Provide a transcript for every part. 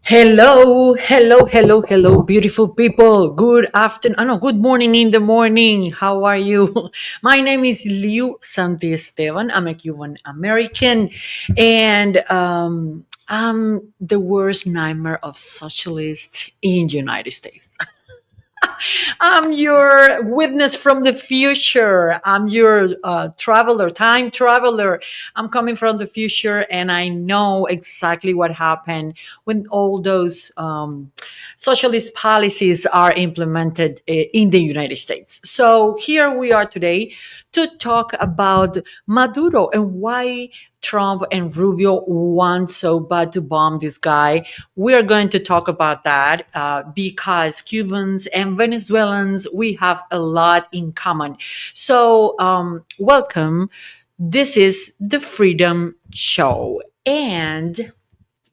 Hello, beautiful people. Good afternoon. No, good morning in the morning. How are you? My name is Liu Santiesteban. I'm a Cuban American, and I'm the worst nightmare of socialists in United States. I'm your witness from the future. I'm your traveler, time traveler. I'm coming from the future, and I know exactly what happened when all those socialist policies are implemented in the United States. So here we are today to talk about Maduro and why Trump and Rubio want so bad to bomb this guy. We are going to talk about that because Cubans and Venezuelans, we have a lot in common. So, welcome. This is the Freedom Show. And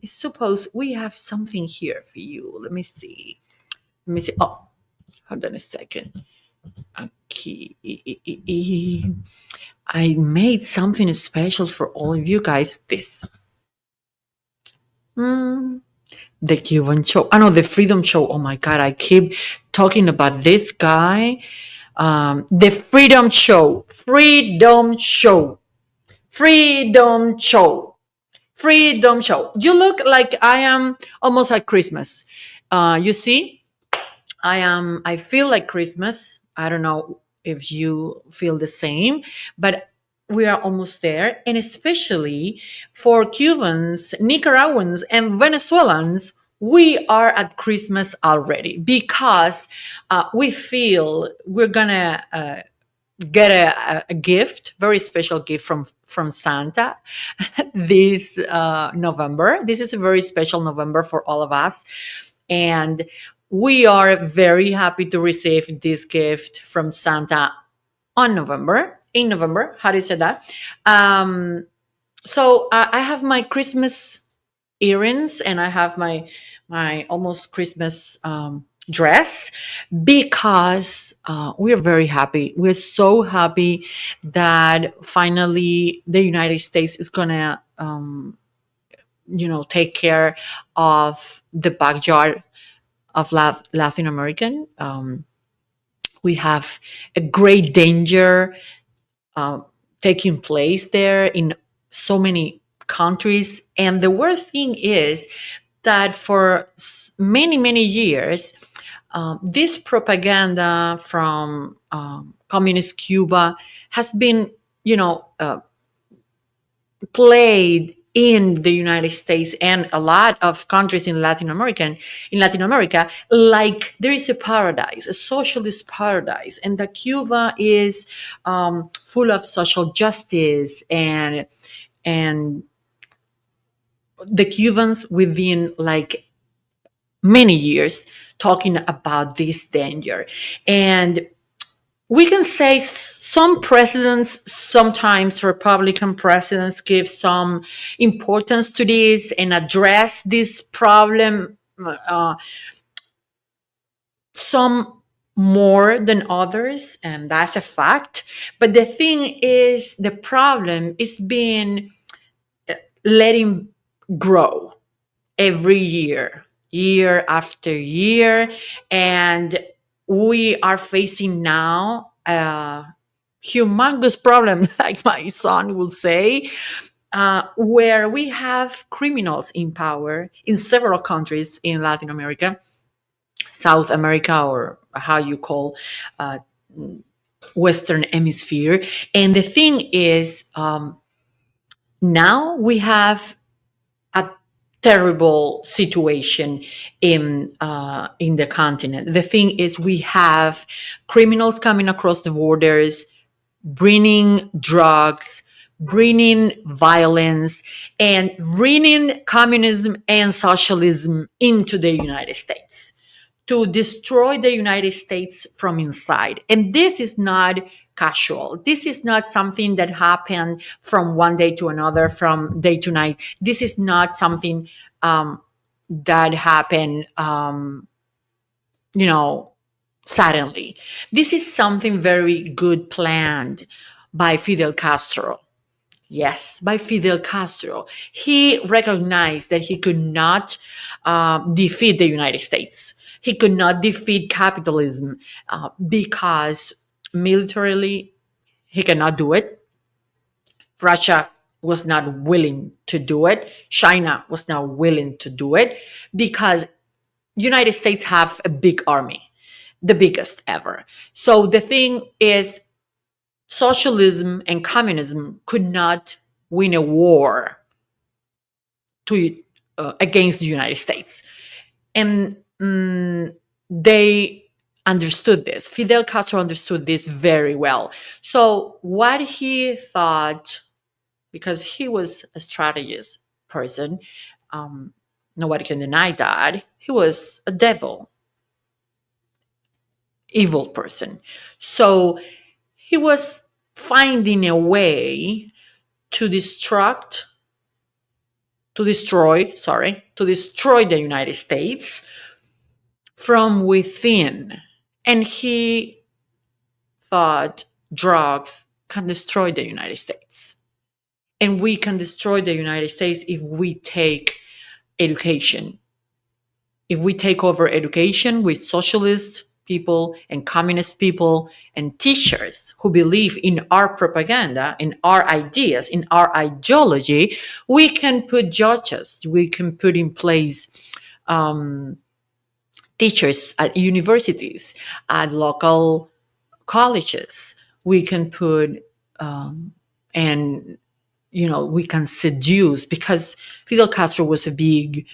suppose we have something here for you. Let me see. Let me see. Oh, hold on a second. Okay. I made something special for all of you guys. This. Hmm. The Cuban show. I know the Freedom Show. Oh my God, I keep talking about this guy. The Freedom Show. Freedom Show. Freedom Show. Freedom Show. You look like I am almost at Christmas. You see, I feel like Christmas. I don't know if you feel the same, but we are almost there. And especially for Cubans, Nicaraguans, and Venezuelans, we are at Christmas already because we feel we're gonna get a gift, very special gift from Santa this November. This is a very special November for all of us, and we are very happy to receive this gift from Santa on November. In November, how do you say that? So I have my Christmas earrings and I have my almost Christmas dress because we're very happy. We're so happy that finally the United States is gonna take care of the backyard of Latin American. We have a great danger uh, taking place there in so many countries. And the worst thing is that for many years, this propaganda from communist Cuba has been, played in the United States and a lot of countries in Latin America, like there is a paradise, a socialist paradise, and that Cuba is full of social justice and the Cubans within like many years talking about this danger. And we can say some presidents, sometimes Republican presidents, give some importance to this and address this problem, some more than others, and that's a fact. But the thing is, the problem is being letting grow every year, year after year. And we are facing now a humongous problem, like my son will say, where we have criminals in power in several countries in Latin America, South America, or how you call uh, Western Hemisphere. And the thing is, now we have a terrible situation in the continent. The thing is, we have criminals coming across the borders, bringing drugs, bringing violence, and bringing communism and socialism into the United States to destroy the United States from inside. And this is not casual. This is not something that happened from one day to another, from day to night. This is not something that happened, suddenly. This is something very good planned by Fidel Castro. Yes, by Fidel Castro. He recognized that he could not defeat the United States. He could not defeat capitalism because militarily he cannot do it. Russia was not willing to do it. China was not willing to do it because United States have a big army, the biggest ever. So the thing is, socialism and communism could not win a war to against the United States, and they understood this. Fidel Castro understood this very well. So what he thought, because he was a strategist person, nobody can deny that he was a devil, evil person. So he was finding a way to destroy the United States from within. And he thought drugs can destroy the United States. And we can destroy the United States if we take education. If we take over education with socialist people and communist people and teachers who believe in our propaganda, in our ideas, in our ideology, we can put judges, we can put in place teachers at universities, at local colleges. We can put and we can seduce, because Fidel Castro was a big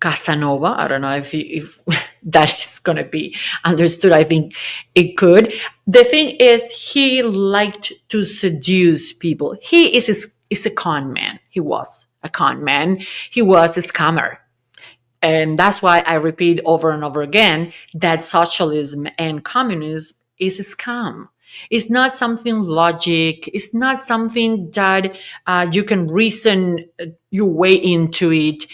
Casanova. I don't know if that is going to be understood. I think it could. The thing is, he liked to seduce people. He is a con man. He was a con man. He was a scammer. And that's why I repeat over and over again that socialism and communism is a scam. It's not something logic. It's not something that you can reason your way into it,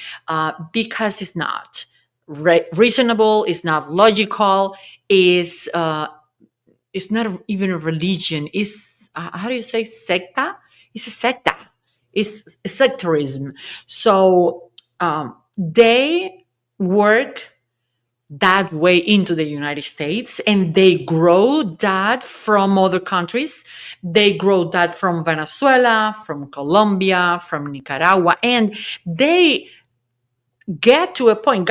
because it's not reasonable. It's not logical. It's not even a religion. It's how do you say secta? It's a secta. It's sectarism. So they work that way into the United States, and they grow that from other countries. They grow that from Venezuela, from Colombia, from Nicaragua, and they got to a point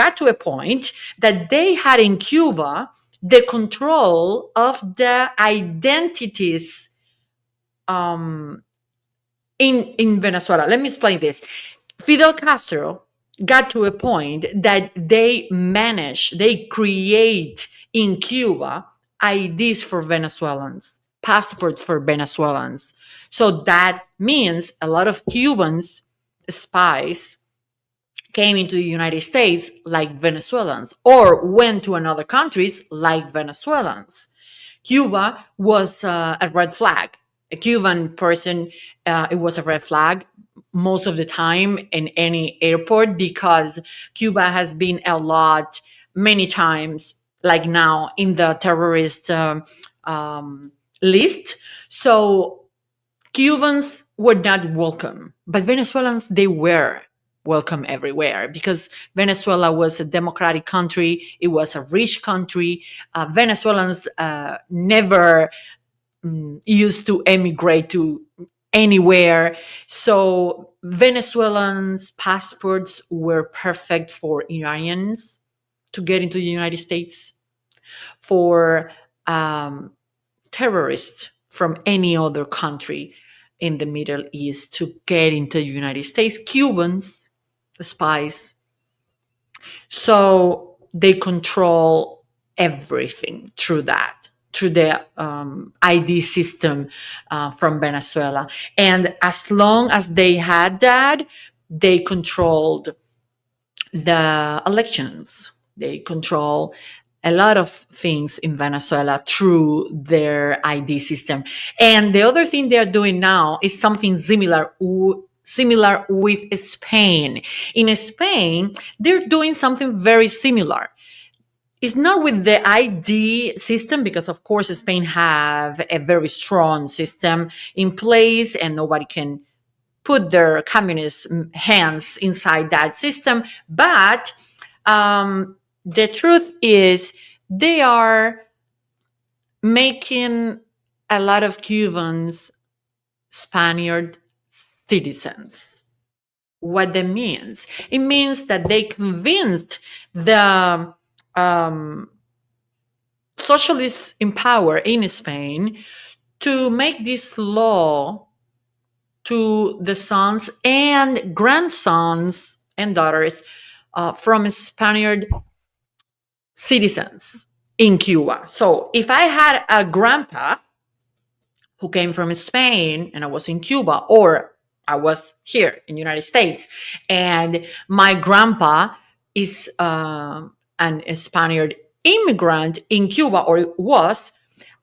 that they had in Cuba the control of the identities in Venezuela. Let me explain this. Fidel Castro got to a point that they create in Cuba IDs for Venezuelans, passports for Venezuelans. So that means a lot of Cubans, spies, came into the United States like Venezuelans, or went to another countries like Venezuelans. Cuba was a red flag. A Cuban person, it was a red flag most of the time in any airport, because Cuba has been many times, like now, in the terrorist list. So Cubans were not welcome, but Venezuelans, they were welcome everywhere, because Venezuela was a democratic country. It was a rich country. Venezuelans never used to emigrate to anywhere. So Venezuelans' passports were perfect for Iranians to get into the United States, for terrorists from any other country in the Middle East to get into the United States, Cubans, spies. So they control everything through the ID system from Venezuela. And as long as they had that, they controlled the elections. They control a lot of things in Venezuela through their ID system. And the other thing they're doing now is something similar with Spain. In Spain, they're doing something very similar. It's not with the ID system, because of course Spain have a very strong system in place and nobody can put their communist hands inside that system. But the truth is, they are making a lot of Cubans Spaniard citizens. What that means? It means that they convinced the socialists in power in Spain to make this law to the sons and grandsons and daughters from Spaniard citizens in Cuba. So if I had a grandpa who came from Spain and I was in Cuba, or I was here in the United States, and my grandpa is an Spaniard immigrant in Cuba, or was,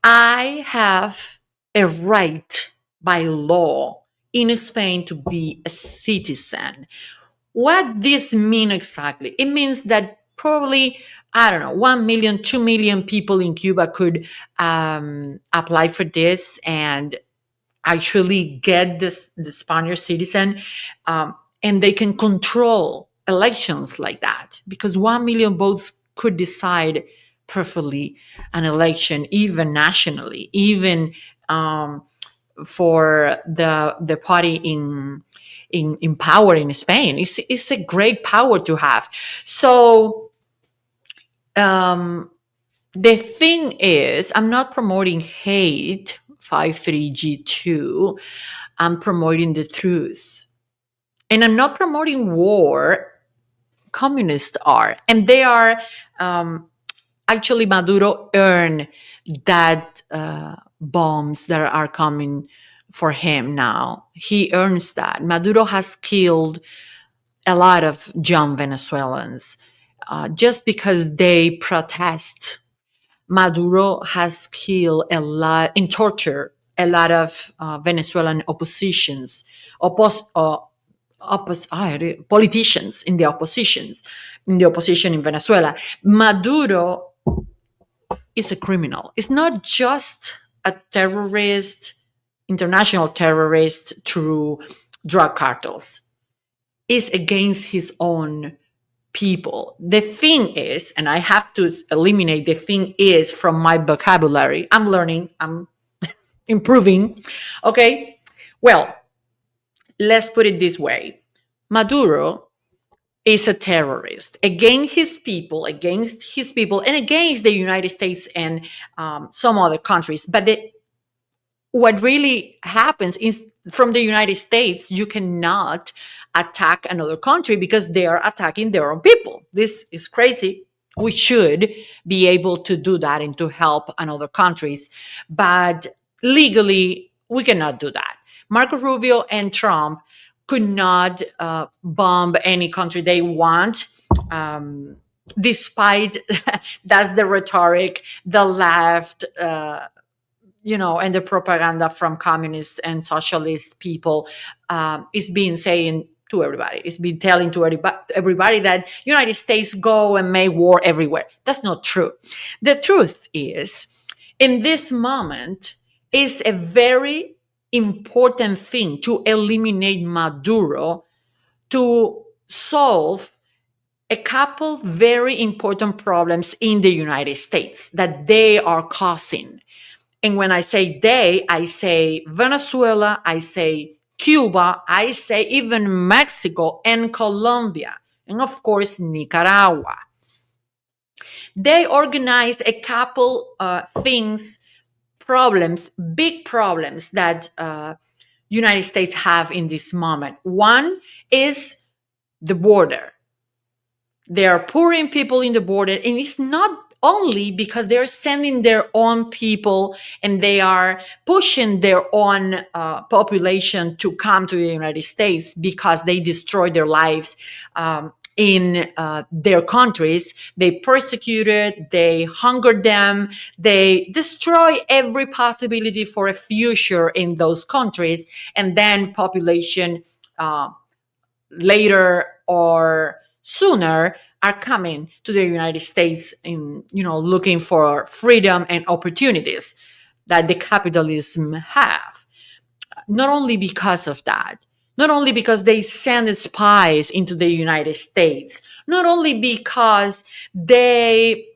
I have a right by law in Spain to be a citizen. What this mean exactly? It means that probably, I don't know, 1 million, 2 million people in Cuba could apply for this and actually get the Spanish citizen, and they can control elections like that, because 1 million votes could decide perfectly an election, even nationally, even for the party in power in Spain. It's a great power to have. So the thing is, I'm not promoting hate, 53G2. I'm promoting the truth. And I'm not promoting war. Communists are. And they are, actually, Maduro earned that bombs that are coming for him now. He earns that. Maduro has killed a lot of young Venezuelans just because they protest. Maduro has killed a lot and tortured a lot of Venezuelan politicians in the opposition in Venezuela. Maduro is a criminal. It's not just a terrorist, international terrorist through drug cartels. It's against his own people. The thing is, and I have to eliminate the thing is from my vocabulary. I'm learning, I'm improving. Okay. Well, let's put it this way. Maduro is a terrorist against his people, and against the United States and some other countries. But what really happens is, from the United States, you cannot attack another country because they are attacking their own people. This is crazy. We should be able to do that and to help another countries. But legally, we cannot do that. Marco Rubio and Trump could not bomb any country they want, despite that's the rhetoric, the left, and the propaganda from communist and socialist people is being saying to everybody. It's been telling to everybody that United States go and make war everywhere. That's not true. The truth is, in this moment, is a very important thing to eliminate Maduro, to solve a couple very important problems in the United States that they are causing. And when I say they, I say Venezuela, I say Cuba, I say even Mexico and Colombia, and of course, Nicaragua. They organized a couple problems, big problems that United States have in this moment. One is the border. They are pouring people in the border, and it's not only because they're sending their own people and they are pushing their own population to come to the United States because they destroy their lives in their countries. They persecuted, they hungered them, they destroy every possibility for a future in those countries, and then population later or sooner are coming to the United States in, looking for freedom and opportunities that the capitalism have. Not only because of that, Not only because they send spies into the United States, not only because they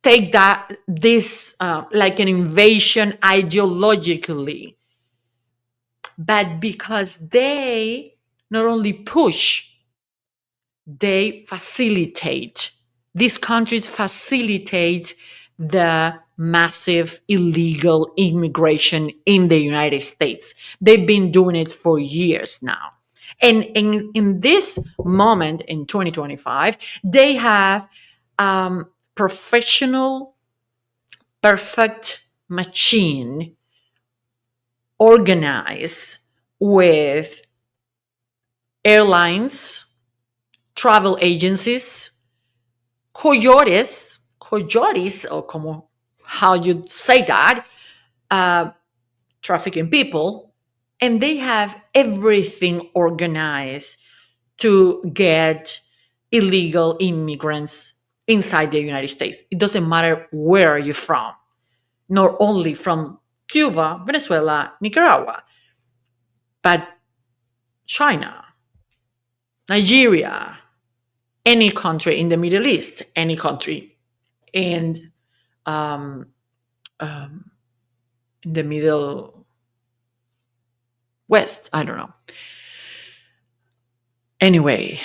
take that this like an invasion ideologically, but because they not only push, they facilitate. These countries facilitate the massive illegal immigration in the United States. They've been doing it for years now. And in this moment in 2025, they have professional, perfect machine organized with airlines, travel agencies, coyotes, or como how you say that, uh, trafficking people, and they have everything organized to get illegal immigrants inside the United States. It doesn't matter where you're from, not only from Cuba, Venezuela, Nicaragua, but China, Nigeria, any country in the Middle East, any country and um, um, in the Middle West. I don't know. Anyway,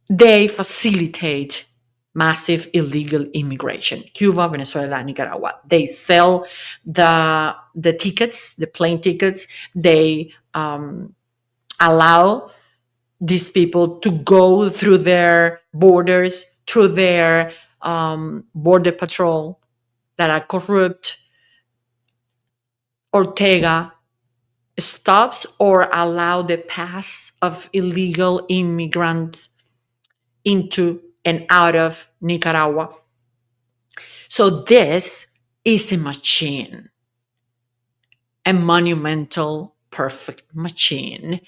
they facilitate massive illegal immigration. Cuba, Venezuela, Nicaragua. They sell the tickets, the plane tickets. They allow these people to go through their borders, through their border patrol that are corrupt. Ortega stops or allow the pass of illegal immigrants into and out of Nicaragua. So this is a machine, a monumental, perfect machine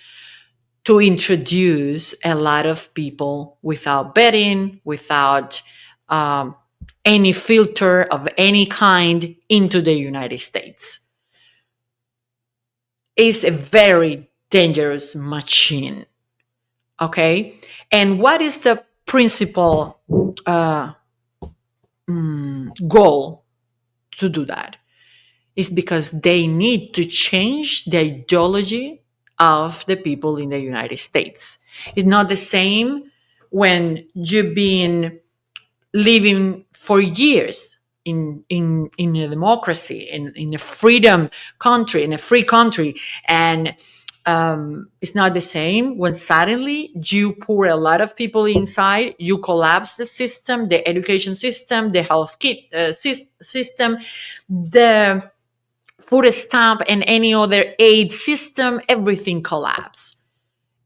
to introduce a lot of people without vetting, without any filter of any kind into the United States. It's a very dangerous machine. Okay. And what is the principal goal to do that? It's because they need to change the ideology of the people in the United States. It's not the same when you've been living for years in a democracy, in a freedom country, in a free country, and it's not the same when suddenly you pour a lot of people inside, you collapse the system, the education system, the health kit system, the food stamp, and any other aid system, everything collapse.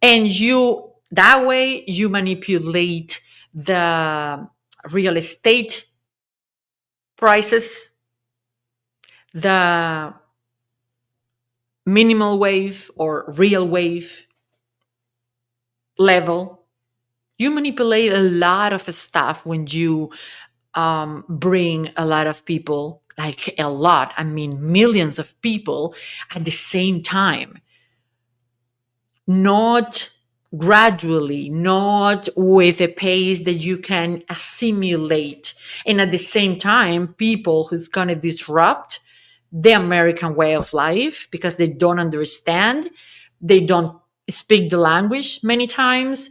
And you, that way, you manipulate the real estate prices, the minimal wage or real wage level. You manipulate a lot of stuff when you bring a lot of people, like a lot, I mean, millions of people at the same time. Not gradually, not with a pace that you can assimilate. And at the same time, people who's going to disrupt the American way of life because they don't understand, they don't speak the language many times.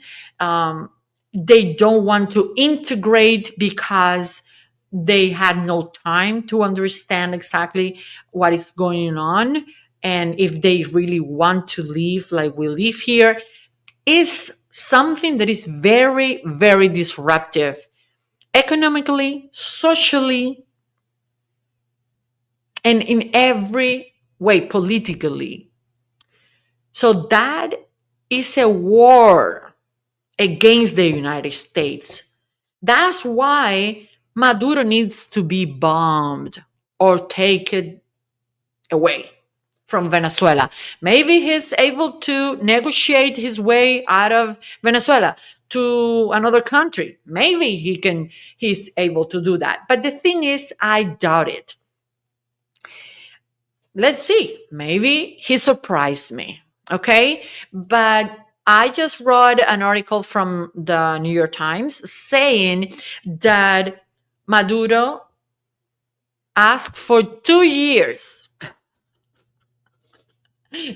They don't want to integrate because they had no time to understand exactly what is going on. And if they really want to live like we live here, is something that is very, very disruptive economically, socially, and in every way, politically. So that is a war against the United States. That's why Maduro needs to be bombed or taken away from Venezuela. Maybe he's able to negotiate his way out of Venezuela to another country. Maybe he's able to do that. But the thing is, I doubt it. let's see. Maybe he surprised me. Okay. But I just read an article from the New York Times saying that Maduro asked for 2 years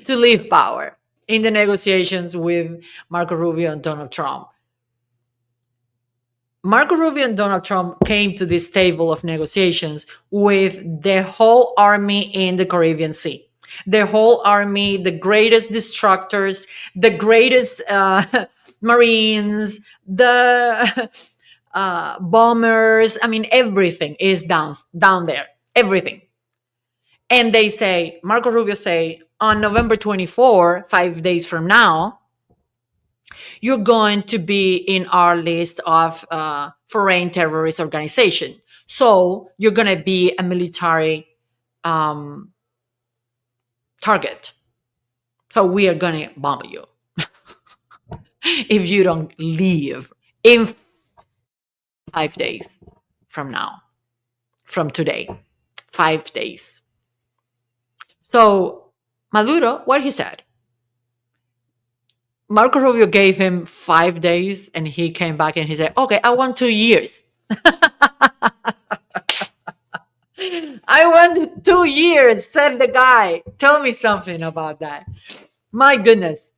to leave power in the negotiations with Marco Rubio and Donald Trump. Marco Rubio and Donald Trump came to this table of negotiations with the whole army in the Caribbean Sea. The whole army, the greatest destructors, the greatest Marines, the bombers. I mean, everything is down there. Everything. And they say, Marco Rubio say, on November 24, 5 days from now, you're going to be in our list of foreign terrorist organization. So you're going to be a military um, target. So we are going to bomb you if you don't leave in 5 days from now, from today, 5 days. So Maduro, what he said, Marco Rubio gave him 5 days and he came back and he said, okay, I want 2 years. I want 2 years, said the guy. Tell me something about that. My goodness.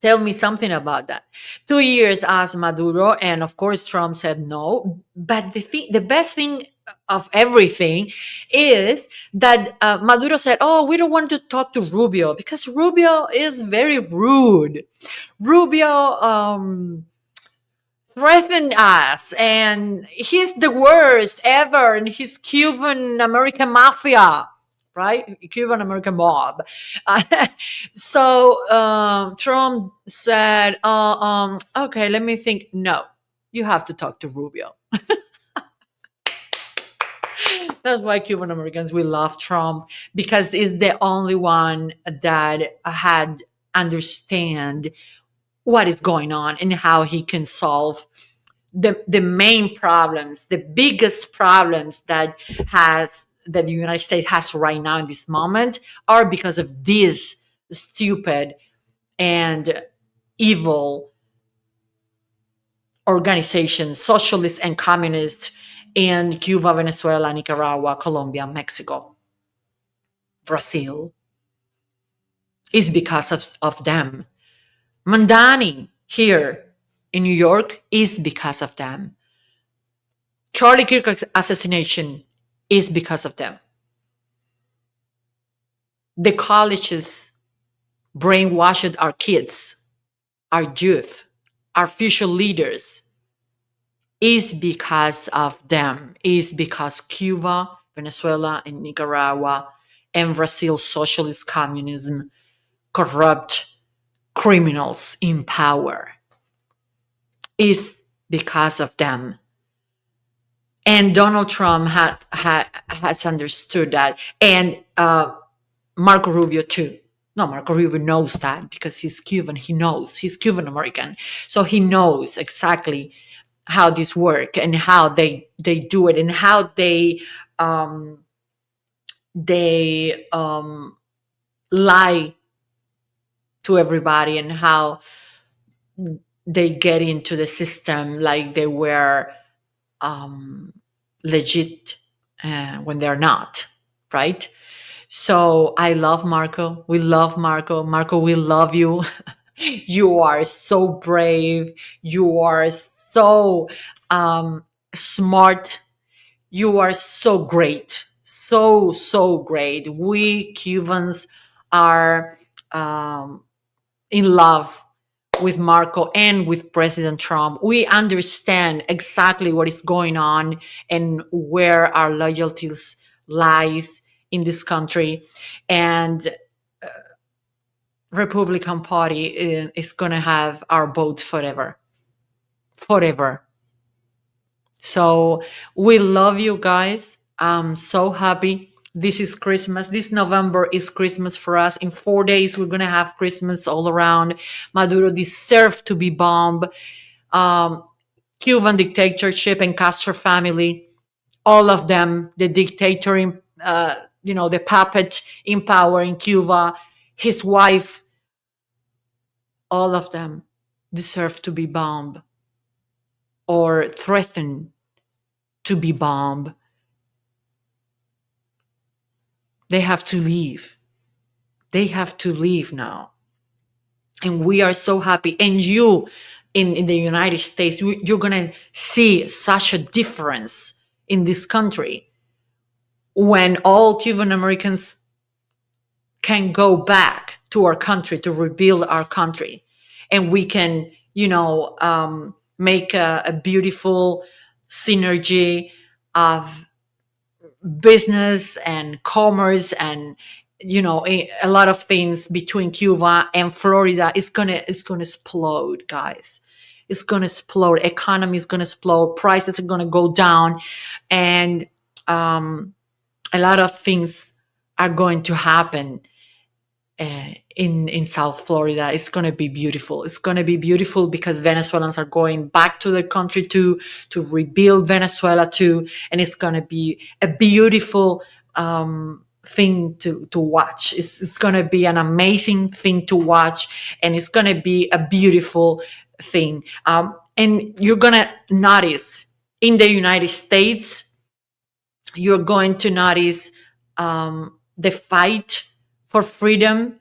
Tell me something about that. 2 years asked Maduro, and of course Trump said no. But the best thing of everything is that Maduro said, "Oh, we don't want to talk to Rubio because Rubio is very rude. Rubio threatened us, and he's the worst ever, and he's Cuban American mafia." Right? Cuban American mob. So Trump said, okay, let me think. No, you have to talk to Rubio. That's why Cuban Americans, we love Trump, because he's the only one that had understand what is going on and how he can solve the main problems, the biggest problems that the United States has right now in this moment are because of this stupid and evil organizations, socialist and communist, in Cuba, Venezuela, Nicaragua, Colombia, Mexico, Brazil. Is because of them. Mandani here in New York is because of them. Charlie Kirk's assassination is because of them. The colleges brainwashed our kids, our youth, our future leaders is because of them, is because Cuba, Venezuela, and Nicaragua, and Brazil socialist communism corrupt criminals in power. Is because of them. And Donald Trump has understood that. And Marco Rubio too. No, Marco Rubio knows that because he's Cuban. He knows. He's Cuban American. So he knows exactly how this work and how they do it and how they lie to everybody and how they get into the system like they were legit when they're not, right? So I love Marco. We love Marco. Marco, we love you. You are so brave. You are so smart. You are so great. So great. We Cubans are in love with Marco and with President Trump. We understand exactly what is going on and where our loyalties lies in this country. And Republican Party is going to have our votes forever. Forever. So we love you guys. I'm so happy. This is Christmas. This November is Christmas for us. In 4 days, we're going to have Christmas all around. Maduro deserved to be bombed. Cuban dictatorship and Castro family, all of them, the the puppet in power in Cuba, his wife, all of them deserve to be bombed or threatened to be bombed. They have to leave. They have to leave now. And we are so happy. And you in the United States, you're going to see such a difference in this country when all Cuban Americans can go back to our country to rebuild our country. And we can, make a beautiful synergy of business and commerce and a lot of things between Cuba and Florida. It's gonna explode, guys. It's gonna explode. Economy is gonna explode. Prices are gonna go down, and a lot of things are going to happen in South Florida. It's going to be beautiful. It's going to be beautiful because Venezuelans are going back to their country to rebuild Venezuela too, and it's going to be a beautiful thing to watch. It's going to be an amazing thing to watch, and it's going to be a beautiful thing. And you're going to notice in the United States, you're going to notice the fight for freedom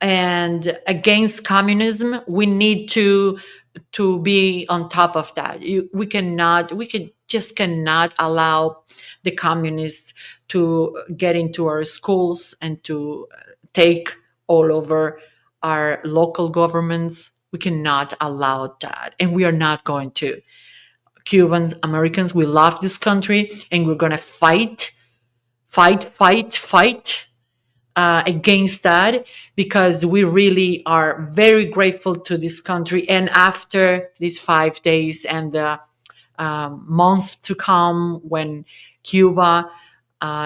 and against communism. We need to be on top of that. We cannot allow the communists to get into our schools and to take all over our local governments. We cannot allow that, and we are not going to. Cubans, Americans, we love this country, and we're going to fight against that, because we really are very grateful to this country. And after these 5 days and the month to come, when Cuba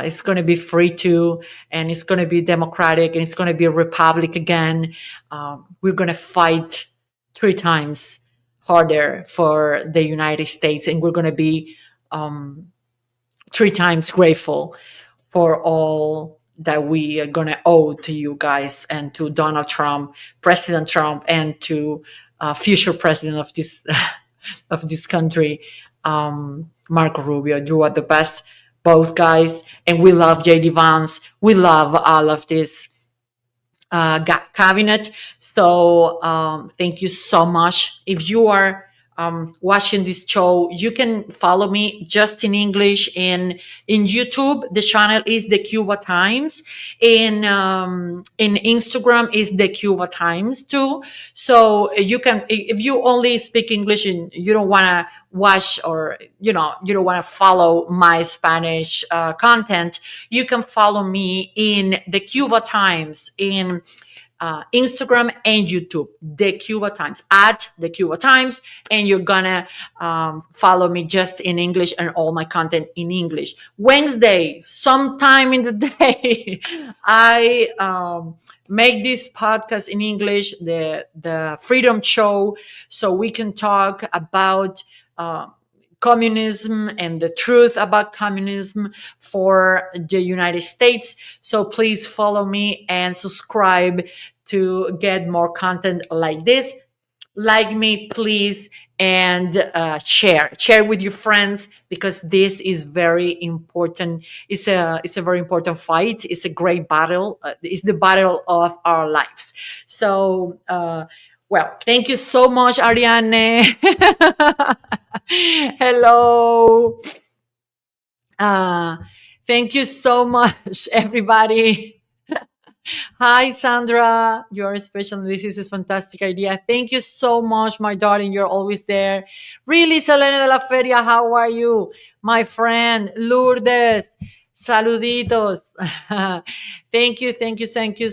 is going to be free too, and it's going to be democratic, and it's going to be a republic again, we're going to fight 3 times harder for the United States, and we're going to be 3 times grateful for all that we are going to owe to you guys, and to Donald Trump, President Trump, and to future president of this of this country, Marco Rubio. You are the best, both guys, and we love JD Vance. We love all of this cabinet. So thank you so much. If you are watching this show, you can follow me just in English in YouTube. The channel is the Cuba Times. In Instagram is the Cuba Times too. So you can, if you only speak English and you don't want to watch, or you don't want to follow my Spanish content, you can follow me in the Cuba Times in Instagram and YouTube, the Cuba Times, at the Cuba Times, and you're gonna follow me just in English and all my content in English. Wednesday, sometime in the day, I make this podcast in English, the Freedom Show, so we can talk about communism and the truth about communism for the United States. So please follow me and subscribe to get more content like this. Like me, please, and share with your friends, because this is very important. It's a very important fight. It's a great battle. It's the battle of our lives. So well, thank you so much, Ariane. Hello. Thank you so much, everybody. Hi, Sandra. You're special. This is a fantastic idea. Thank you so much, my darling. You're always there. Really, Selena de la Feria, how are you? My friend, Lourdes. Saluditos. Thank you, thank you, thank you.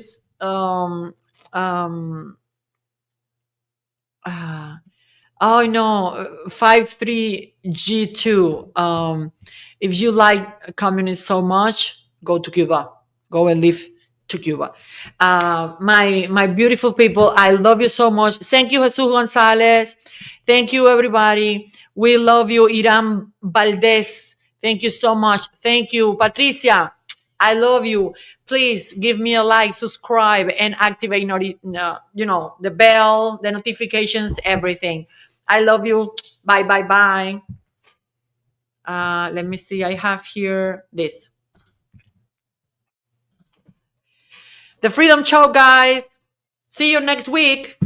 Oh no, 53G2. If you like communists so much, go to Cuba. Go and live to Cuba. My beautiful people, I love you so much. Thank you, Jesus Gonzalez. Thank you, everybody. We love you, Iram Valdez. Thank you so much. Thank you, Patricia. I love you. Please give me a like, subscribe, and activate the bell, the notifications, everything. I love you. Bye, bye, bye. Let me see. I have here this. The Freedom Show, guys. See you next week.